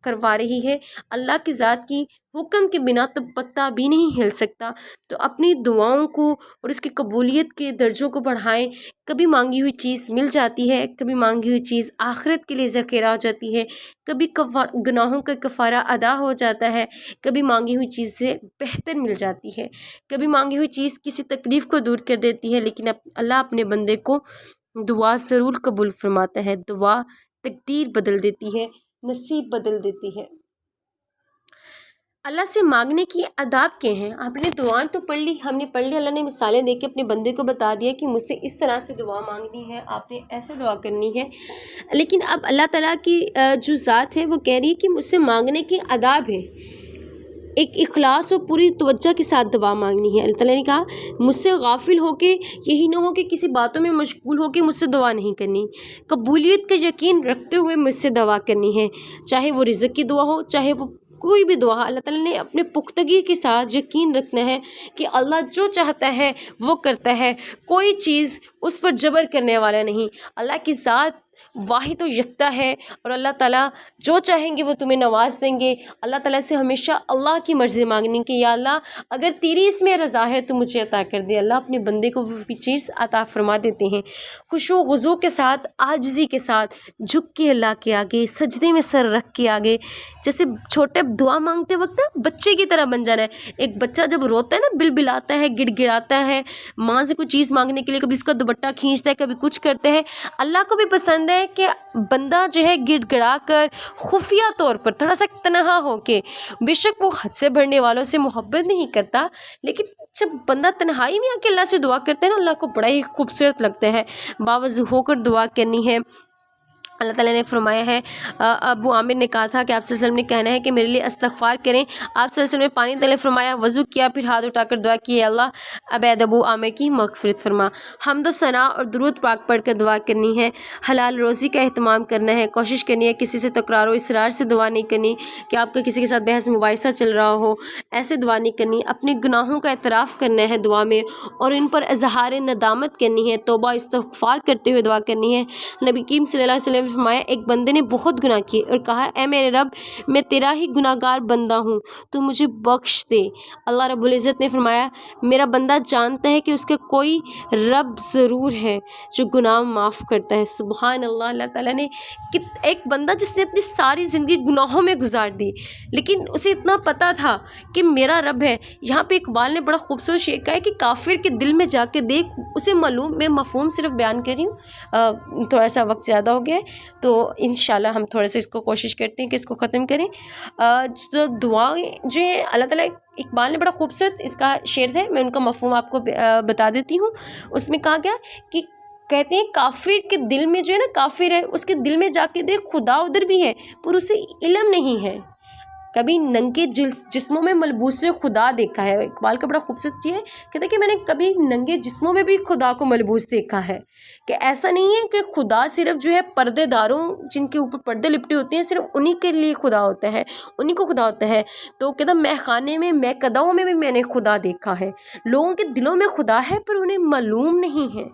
کروا رہی ہے، اللہ کی ذات کی حکم کے بنا تو پتا بھی نہیں ہل سکتا۔ تو اپنی دعاؤں کو اور اس کی قبولیت کے درجوں کو بڑھائیں۔ کبھی مانگی ہوئی چیز مل جاتی ہے، کبھی مانگی ہوئی چیز آخرت کے لیے ذخیرہ ہو جاتی ہے، کبھی گناہوں کا کفارہ ادا ہو جاتا ہے، کبھی مانگی ہوئی چیز سے بہتر مل جاتی ہے، کبھی مانگی ہوئی چیز کسی تکلیف کو دور کر دیتی ہے، لیکن اللہ اپنے بندے کو دعا ضرور قبول فرماتا ہے۔ دعا تقدیر بدل دیتی ہے، نصیب بدل دیتی ہے۔ اللہ سے مانگنے کی آداب کیا ہیں؟ آپ نے دعائیں تو پڑھ لی، ہم نے پڑھ لی، اللہ نے مثالیں دے کے اپنے بندے کو بتا دیا کہ مجھ سے اس طرح سے دعا مانگنی ہے، آپ نے ایسے دعا کرنی ہے۔ لیکن اب اللہ تعالیٰ کی جو ذات ہے وہ کہہ رہی ہے کہ مجھ سے مانگنے کی آداب ہے، ایک اخلاص اور پوری توجہ کے ساتھ دعا مانگنی ہے۔ اللہ تعالیٰ نے کہا مجھ سے غافل ہو کے، یہی نہ ہو کہ کسی باتوں میں مشغول ہو کے مجھ سے دعا نہیں کرنی، قبولیت کا یقین رکھتے ہوئے مجھ سے دعا کرنی ہے، چاہے وہ رزق کی دعا ہو، چاہے وہ کوئی بھی دعا۔ اللہ تعالیٰ نے اپنے پختگی کے ساتھ یقین رکھنا ہے کہ اللہ جو چاہتا ہے وہ کرتا ہے، کوئی چیز اس پر جبر کرنے والا نہیں۔ اللہ کی ذات واحد و یکتا ہے اور اللہ تعالیٰ جو چاہیں گے وہ تمہیں نواز دیں گے۔ اللہ تعالیٰ سے ہمیشہ اللہ کی مرضی مانگنی کہ یا اللہ اگر تیری اس میں رضا ہے تو مجھے عطا کر دے۔ اللہ اپنے بندے کو وہ بھی چیز عطا فرما دیتے ہیں۔ خشوع و خضوع کے ساتھ، عاجزی کے ساتھ جھک کے اللہ کے آگے، سجدے میں سر رکھ کے آگے، جیسے چھوٹے دعا مانگتے وقت نا بچے کی طرح بن جانا ہے۔ ایک بچہ جب روتا ہے نا، بلبلاتا ہے، گڑ گڑاتا ہے، ماں سے کوئی چیز مانگنے کے لیے کبھی اس کا دوپٹہ کھینچتا ہے، کبھی کچھ کرتے ہیں۔ اللہ کو بھی پسند ہے کہ بندہ جو ہے گڑ گڑا کر خفیہ طور پر تھوڑا سا تنہا ہو کے، بے شک وہ حد سے بڑھنے والوں سے محبت نہیں کرتا، لیکن جب بندہ تنہائی میں آ کے اللہ سے دعا کرتا ہے نا، اللہ کو بڑا ہی خوبصورت لگتا ہے۔ باوضو ہو کر دعا کرنی ہے۔ اللہ تعالیٰ نے فرمایا ہے، ابو عامر نے کہا تھا کہ آپ صلی اللہ علیہ وسلم نے کہنا ہے کہ میرے لیے استغفار کریں۔ آپ صلی اللہ علیہ وسلم نے پانی تلے فرمایا، وضو کیا، پھر ہاتھ اٹھا کر دعا کی، اللہ عبید ابو عامر کی مغفرت فرما۔ حمد و ثنا اور درود پاک پڑھ کر دعا کرنی ہے۔ حلال روزی کا اہتمام کرنا ہے، کوشش کرنی ہے کسی سے تکرار و اصرار سے دعا نہیں کرنی کہ آپ کا کسی کے ساتھ بحث مباحثہ چل رہا ہو، ایسے دعا نہیں کرنی۔ اپنے گناہوں کا اعتراف کرنا ہے دعا میں اور ان پر اظہار ندامت کرنی ہے، توبہ استغفار کرتے ہوئے دعا کرنی ہے۔ نبی کریم صلی اللہ علیہ وسلم نے فرمایا، ایک بندے نے بہت گناہ کیے اور کہا اے میرے رب میں تیرا ہی گناہ گار بندہ ہوں، تو مجھے بخش دے۔ اللہ رب العزت نے فرمایا، میرا بندہ جانتا ہے کہ اس کا کوئی رب ضرور ہے جو گناہ معاف کرتا ہے۔ سبحان اللہ۔ اللہ تعالیٰ نے ایک بندہ جس نے اپنی ساری زندگی گناہوں میں گزار دی، لیکن اسے اتنا پتہ تھا کہ میرا رب ہے۔ یہاں پہ اقبال نے بڑا خوبصورت شعر کہا ہے کہ کافر کے دل میں جا کے دیکھ، اسے معلوم، میں مفہوم صرف بیان کر رہی ہوں، تھوڑا سا وقت زیادہ ہو گیا ہے تو انشاءاللہ ہم تھوڑا سا اس کو کوشش کرتے ہیں کہ اس کو ختم کریں۔ دعائیں جو ہیں اللہ تعالیٰ، اقبال نے بڑا خوبصورت اس کا شعر ہے، میں ان کا مفہوم آپ کو بتا دیتی ہوں۔ اس میں کہا گیا کہ کہتے ہیں کافر کے دل میں جو ہے نا، کافر ہے اس کے دل میں جا کے دیکھ خدا ادھر بھی ہے پر اسے علم نہیں ہے۔ کبھی ننگے جسموں میں ملبوس خدا دیکھا ہے۔ اقبال کا بڑا خوبصورت چیز ہے، کہتے ہیں کہ میں نے کبھی ننگے جسموں میں بھی خدا کو ملبوس دیکھا ہے، کہ ایسا نہیں ہے کہ خدا صرف جو ہے پردے داروں جن کے اوپر پردے لپٹے ہوتے ہیں صرف انہی کے لیے خدا ہوتا ہے، انہی کو خدا ہوتا ہے۔ تو کہتا مے خانے میں، مے قدموں میں بھی میں نے خدا دیکھا ہے۔ لوگوں کے دلوں میں خدا ہے پر انہیں معلوم نہیں ہے۔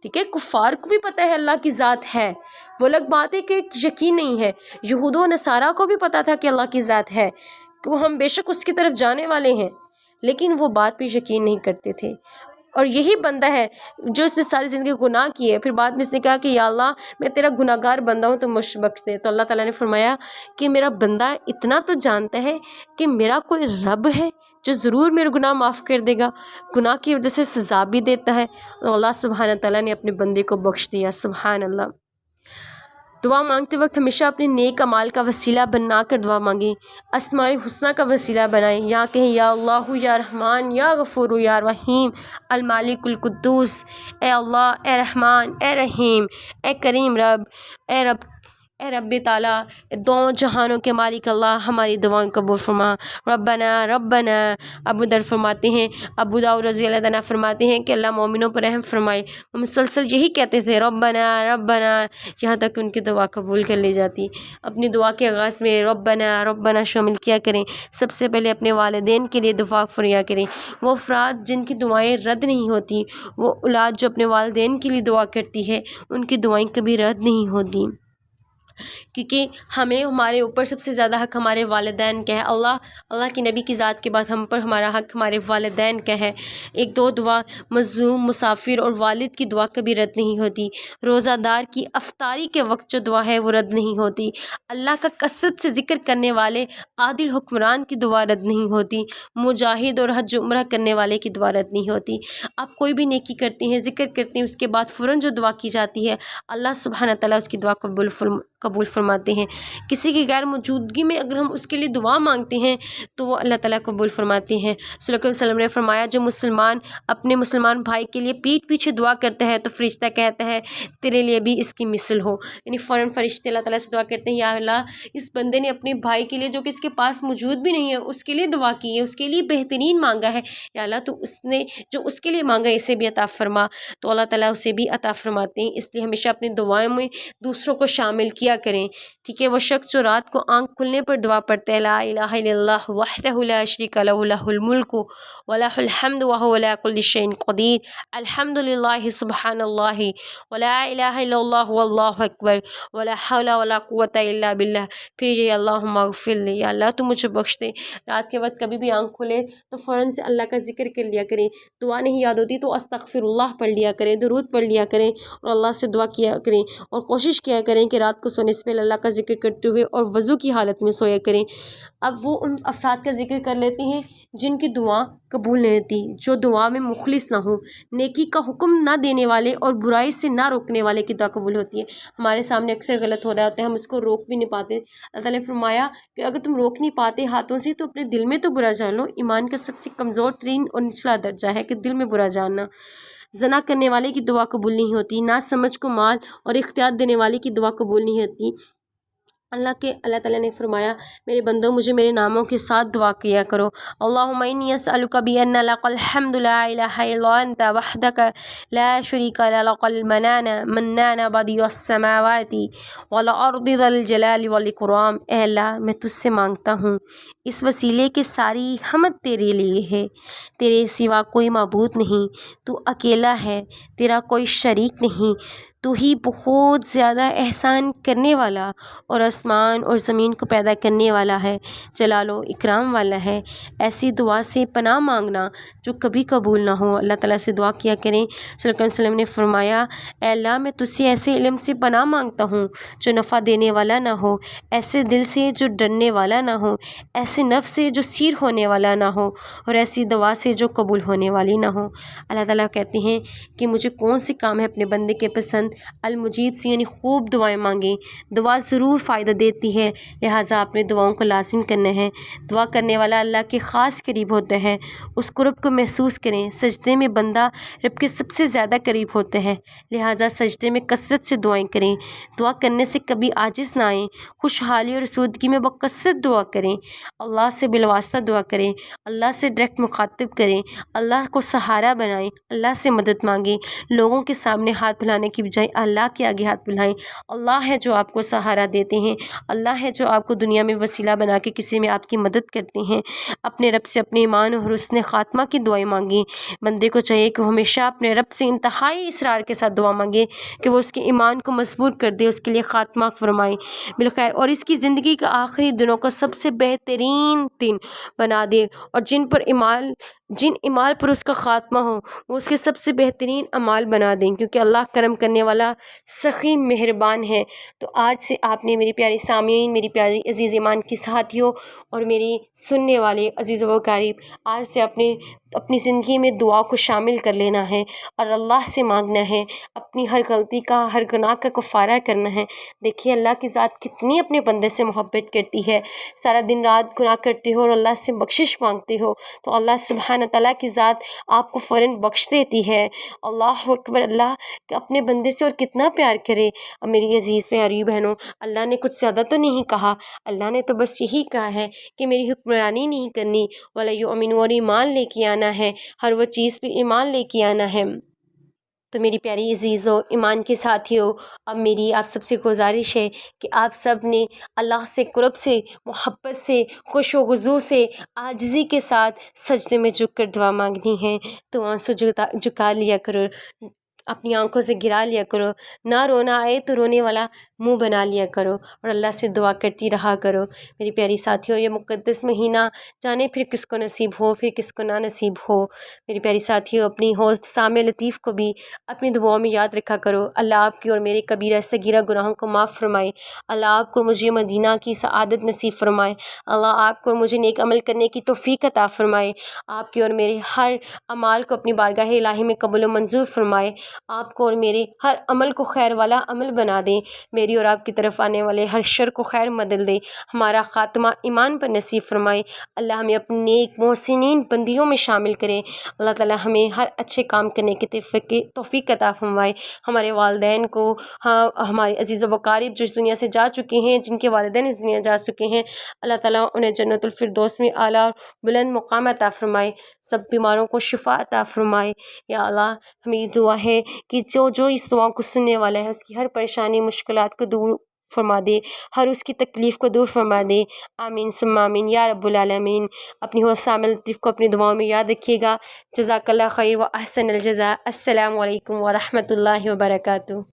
ٹھیک ہے، کفار کو بھی پتہ ہے اللہ کی ذات ہے، وہ الگ بات ہے کہ یقین نہیں ہے۔ یہود و نصارہ کو بھی پتہ تھا کہ اللہ کی ذات ہے، کہ وہ ہم بے شک اس کی طرف جانے والے ہیں، لیکن وہ بات پہ یقین نہیں کرتے تھے۔ اور یہی بندہ ہے جو اس نے ساری زندگی گناہ کی ہے، پھر بعد میں اس نے کہا کہ یا اللہ میں تیرا گناہ گار بندہ ہوں تو مجھ بخش دے۔ تو اللہ تعالیٰ نے فرمایا کہ میرا بندہ اتنا تو جانتا ہے کہ میرا کوئی رب ہے جو ضرور میرے گناہ معاف کر دے گا، گناہ کی وجہ سے سزا بھی دیتا ہے۔ تو اللہ سبحانہ تعالیٰ نے اپنے بندے کو بخش دیا۔ سبحان اللہ۔ دعا مانگتے وقت ہمیشہ اپنے نیک اعمال کا وسیلہ بنا کر دعا مانگیں، اسماء الحسنی کا وسیلہ بنائیں، یا کہیں یا اللہ یا رحمان یا غفور یا رحیم المالک القدوس، اے اللہ، اے رحمان، اے رحیم، اے کریم رب، اے رب، اے رب تعالیٰ، دونوں جہانوں کے مالک اللہ ہماری دعائیں قبول فرما۔ ربنا ربنا، ابو در فرماتے ہیں، ابو داؤد رضی اللہ عنہ فرماتے ہیں کہ اللہ مومنوں پر رحم فرمائے، وہ مسلسل یہی کہتے تھے ربنا ربنا، یہاں تک ان کی دعا قبول کر لی جاتی۔ اپنی دعا کے آغاز میں ربنا ربنا شامل کیا کریں۔ سب سے پہلے اپنے والدین کے لیے دعا فریا کریں۔ وہ افراد جن کی دعائیں رد نہیں ہوتی، وہ اولاد جو اپنے والدین کے لیے دعا کرتی ہے، ان کی دعائیں کبھی رد نہیں ہوتی۔ کیونکہ ہمیں ہمارے اوپر سب سے زیادہ حق ہمارے والدین کا ہے۔ اللہ کے نبی کی ذات کے بعد ہم پر ہمارا حق ہمارے والدین کا ہے۔ ایک دو دعا مظلوم، مسافر اور والد کی دعا کبھی رد نہیں ہوتی۔ روزہ دار کی افطاری کے وقت جو دعا ہے وہ رد نہیں ہوتی۔ اللہ کا کثرت سے ذکر کرنے والے عادل حکمران کی دعا رد نہیں ہوتی۔ مجاہد اور حج عمرہ کرنے والے کی دعا رد نہیں ہوتی۔ آپ کوئی بھی نیکی کرتے ہیں، ذکر کرتے ہیں، اس کے بعد فوراً جو دعا کی جاتی ہے اللہ سبحانہ تعالیٰ اس کی دعا قبول فرماتے ہیں۔ کسی کی غیر موجودگی میں اگر ہم اس کے لیے دعا مانگتے ہیں تو وہ اللہ تعالیٰ قبول فرماتے ہیں۔ صلی اللہ علیہ وسلم نے فرمایا جو مسلمان اپنے مسلمان بھائی کے لیے پیٹھ پیچھے دعا کرتا ہے تو فرشتہ کہتا ہے تیرے لیے بھی اس کی مثل ہو، یعنی فوراً فرشتے اللہ تعالیٰ سے دعا کرتے ہیں یا اللہ اس بندے نے اپنے بھائی کے لیے جو کہ اس کے پاس موجود بھی نہیں ہے اس کے لیے دعا کی ہے، اس کے لیے بہترین مانگا ہے، یا اللہ تو اس نے جو اس کے لیے مانگا ہے اسے بھی عطا فرما، تو اللہ تعالیٰ اسے بھی عطا فرماتے ہیں۔ اس لیے ہمیشہ اپنی دعائیں میں دوسروں کو شامل کیا کریں، ٹھیک ہے۔ وہ شخص جو رات کو آنکھ کھلنے پر دعا پڑھتا ہے لا الہ الا اللہ وحدہ لا شریک لہ لہ الملک ولہ الحمد وہو علی کل شیء قدیر الحمد للہ سبحان اللہ ولا الہ الا اللہ واللہ اکبر ولا حول ولا قوۃ الا باللہ، پھر یہ اللہم اغفر لی، یا اللہ تو مجھے بخش دے۔ رات کے وقت کبھی بھی آنکھ کھلے تو فوراً سے اللہ کا ذکر کر لیا کریں، دعا نہیں یاد ہوتی تو استغفر اللہ پڑھ لیا کریں، درود پڑھ لیا کریں اور اللہ سے دعا کیا کریں، اور کوشش کیا کریں کہ رات کو سونے سے پہلے اللہ کا ذکر کرتے ہوئے اور وضو کی حالت میں سویا کریں۔ اب وہ ان افراد کا ذکر کر لیتے ہیں جن کی دعا قبول نہیں ہوتی، جو دعا میں مخلص نہ ہوں، نیکی کا حکم نہ دینے والے اور برائی سے نہ روکنے والے کی دعا قبول ہوتی ہے۔ ہمارے سامنے اکثر غلط ہو رہا ہوتا ہے، ہم اس کو روک بھی نہیں پاتے۔ اللہ تعالیٰ نے فرمایا کہ اگر تم روک نہیں پاتے ہاتھوں سے تو اپنے دل میں تو برا جان لو۔ ایمان کا سب سے کمزور ترین اور نچلا درجہ ہے کہ دل میں برا جاننا۔ زنا کرنے والے کی دعا قبول نہیں ہوتی، نہ سمجھ کو مال اور اختیار دینے والے کی دعا قبول نہیں ہوتی۔ اللہ تعالیٰ نے فرمایا میرے بندوں مجھے میرے ناموں کے ساتھ دعا کیا کرو، اللہم انی اسألک بان لک الحمد لا الہ الا انت وحدک لا شریک لک المنان بدیع السماوات والارض ذا الجلال والاکرام۔ اے اللہ میں تجھ سے مانگتا ہوں اس وسیلے کے ساری حمد تیرے لیے ہے، تیرے سوا کوئی معبود نہیں، تو اکیلا ہے، تیرا کوئی شریک نہیں، تو ہی بہت زیادہ احسان کرنے والا اور آسمان اور زمین کو پیدا کرنے والا ہے، جلال و اکرام والا ہے۔ ایسی دعا سے پناہ مانگنا جو کبھی قبول نہ ہو، اللہ تعالیٰ سے دعا کیا کریں۔ صلی اللہ علیہ وسلم نے فرمایا اے اللہ میں تجھ سے ایسے علم سے پناہ مانگتا ہوں جو نفع دینے والا نہ ہو، ایسے دل سے جو ڈرنے والا نہ ہو، ایسے نفس سے جو سیر ہونے والا نہ ہو، اور ایسی دعا سے جو قبول ہونے والی نہ ہو۔ اللہ تعالیٰ کہتے ہیں کہ مجھے کون سے کام ہے اپنے بندے کے پسند، المجیب سے یعنی خوب دعائیں مانگیں، دعا ضرور فائدہ دیتی ہے، لہٰذا اپنے دعاؤں کو لازم کرنا ہے۔ دعا کرنے والا اللہ کے خاص قریب ہوتا ہے، اس قرب کو محسوس کریں۔ سجدے میں بندہ رب کے سب سے زیادہ قریب ہوتا ہے، لہٰذا سجدے میں کثرت سے دعائیں کریں۔ دعا کرنے سے کبھی عاجز نہ آئیں، خوشحالی اور سودگی میں بکثرت دعا کریں، اللہ سے بالواسطہ دعا کریں، اللہ سے ڈائریکٹ مخاطب کریں، اللہ کو سہارا بنائیں، اللہ سے مدد مانگیں، لوگوں کے سامنے ہاتھ پھیلانے کی بجائے اللہ کے آگے ہاتھ پھیلائیں۔ اللہ ہے جو آپ کو سہارا دیتے ہیں، اللہ ہے جو آپ کو دنیا میں وسیلہ بنا کے کسی میں آپ کی مدد کرتے ہیں۔ اپنے رب سے اپنے ایمان اور حسن خاتمہ کی دعائیں مانگیں۔ بندے کو چاہیے کہ ہمیشہ اپنے رب سے انتہائی اصرار کے ساتھ دعا مانگے کہ وہ اس کے ایمان کو مضبوط کر دے، اس کے لیے خاتمہ فرمائے بالخیر، اور اس کی زندگی کے آخری دنوں کو سب سے بہترین دن بنا دے، اور جن اعمال پر اس کا خاتمہ ہو وہ اس کے سب سے بہترین اعمال بنا دیں، کیونکہ اللہ کرم کرنے والا سخی مہربان ہے۔ تو آج سے آپ نے میری پیاری سامعین، میری پیاری عزیز ایمان کی ساتھیوں اور میری سننے والے عزیز و قریب، آج سے اپنی زندگی میں دعا کو شامل کر لینا ہے اور اللہ سے مانگنا ہے، اپنی ہر غلطی کا، ہر گناہ کا کفارہ کرنا ہے۔ دیکھیے اللہ کی ذات کتنی اپنے بندے سے محبت کرتی ہے، سارا دن رات گناہ کرتے ہو اور اللہ سے بخشش مانگتے ہو تو اللہ سبحانہ تعالیٰ کی ذات آپ کو فوراً بخش دیتی ہے۔ اللہ اکبر، اللہ اپنے بندے سے اور کتنا پیار کرے۔ اب میری عزیز پیاری بہنوں، اللہ نے کچھ زیادہ تو نہیں کہا، اللہ نے تو بس یہی کہا ہے کہ میری حکمرانی نہیں کرنی، وَلَيُؤْمِنُوا، اور ایمان لے کے آنا ہے، ہر وہ چیز پہ ایمان لے کے آنا ہے۔ تو میری پیاری عزیزوں، ایمان کے ساتھیوں، اب میری آپ سب سے گزارش ہے کہ آپ سب نے اللہ سے قرب سے، محبت سے، خوش و خضوع سے، عاجزی کے ساتھ سجدے میں جھک کر دعا مانگنی ہے۔ تو آنسو جھکا لیا کرو، اپنی آنکھوں سے گرا لیا کرو، نہ رونا آئے تو رونے والا منہ بنا لیا کرو اور اللہ سے دعا کرتی رہا کرو۔ میری پیاری ساتھیوں، یہ مقدس مہینہ جانے پھر کس کو نصیب ہو، پھر کس کو نہ نصیب ہو۔ میری پیاری ساتھیوں، اپنی ہوسٹ سامع لطیف کو بھی اپنی دعاؤں میں یاد رکھا کرو۔ اللہ آپ کی اور میرے کبیرہ صغیرہ گناہوں کو معاف فرمائے۔ اللہ آپ کو مجھے مدینہ کی سعادت نصیب فرمائے۔ اللہ آپ کو اور مجھے نیک عمل کرنے کی توفیق عطا فرمائے۔ آپ کے اور میرے ہر اعمال کو اپنی بارگاہ الہی میں قبول و منظور فرمائے۔ آپ کو اور میرے ہر عمل کو خیر والا عمل بنا دے، میری اور آپ کی طرف آنے والے ہر شر کو خیر بدل دے، ہمارا خاتمہ ایمان پر نصیب فرمائے۔ اللہ ہمیں اپنے نیک محسنین بندیوں میں شامل کرے۔ اللہ تعالیٰ ہمیں ہر اچھے کام کرنے کی توفیق عطا فرمائے۔ ہمارے والدین کو، ہمارے عزیز و اقارب جو اس دنیا سے جا چکے ہیں، جن کے والدین اس دنیا جا چکے ہیں، اللہ تعالیٰ انہیں جنت الفردوس میں اعلیٰ اور بلند مقام عطا فرمائے۔ سب بیماروں کو شفا عطا فرمائے۔ یا اللہ، میری دعا ہے کہ جو اس دعا کو سننے والا ہے، اس کی ہر پریشانی مشکلات کو دور فرما دے، ہر اس کی تکلیف کو دور فرما دے۔ آمین ثم آمین یا رب العالمین۔ اپنی ہوسٹ سامع لطیف کو اپنی دعاؤں میں یاد رکھیے گا۔ جزاک اللہ خیر و احسن الجزاء۔ السلام علیکم ورحمۃ اللہ وبرکاتہ۔